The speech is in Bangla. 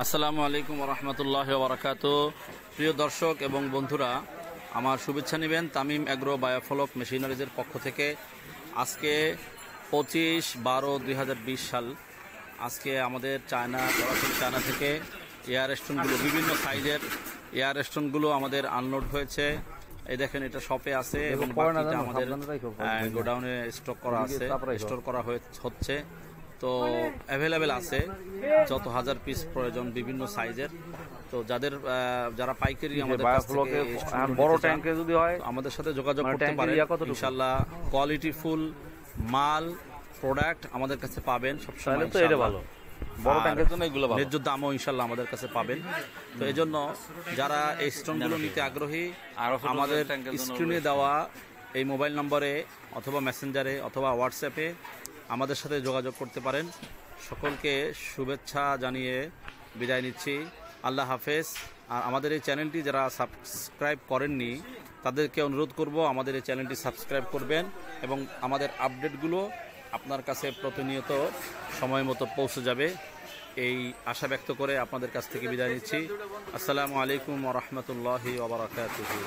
আসসালামু আলাইকুম রহমতুল্লাহ বারাকাতু। প্রিয় দর্শক এবং বন্ধুরা, আমার শুভেচ্ছা নেবেন তামিম অ্যাগ্রো বায়োফ্লক মেশিনারিজের পক্ষ থেকে। আজকে 25/12/2020 সাল। আজকে আমাদের সরাসরি চায়না থেকে এয়ার স্টোনগুলো, বিভিন্ন সাইজের এয়ার স্টোনগুলো আমাদের আনলোড হয়েছে। এই দেখেন, এটা শপে আছে এবং বাকিটা আমাদের গোডাউনে স্টক করা আছে, স্টোর করা হচ্ছে। তো অ্যাভেলেবেল আছে যত হাজার পিস প্রয়োজন, বিভিন্ন সাইজের। তো যারা পাইকারি আমাদের কাছ থেকে বড় ট্যাঙ্কে যদি হয় আমাদের সাথে যোগাযোগ করতে পারেন। ইনশাআল্লাহ কোয়ালিটি ফুল মাল প্রোডাক্ট আমাদের কাছে পাবেন সবসময়। তো এটা ভালো, বড় ট্যাঙ্কের জন্য এগুলো ভালো, ন্যায্য দামও ইনশাআল্লাহ আমাদের কাছে পাবেন। তো এই জন্য যারা এই স্টোনগুলো নিতে আগ্রহী, আমাদের স্ক্রিনে দেওয়া এই মোবাইল নম্বরে অথবা মেসেঞ্জারে অথবা হোয়াটসঅ্যাপে আমাদের সাথে যোগাযোগ করতে পারেন। সকলকে শুভেচ্ছা জানিয়ে বিদায় নিচ্ছি। আল্লাহ হাফেজ। আর আমাদের এই চ্যানেলটি যারা সাবস্ক্রাইব করেননি তাদেরকে অনুরোধ করব আমাদের এই চ্যানেলটি সাবস্ক্রাইব করবেন এবং আমাদের আপডেটগুলো আপনার কাছে প্রতিনিয়ত সময় মতো পৌঁছে যাবে, এই আশা ব্যক্ত করে আপনাদের কাছ থেকে বিদায় নিচ্ছি। আসসালামু আলাইকুম ওয়া রাহমাতুল্লাহি ওয়া বারাকাতুহু।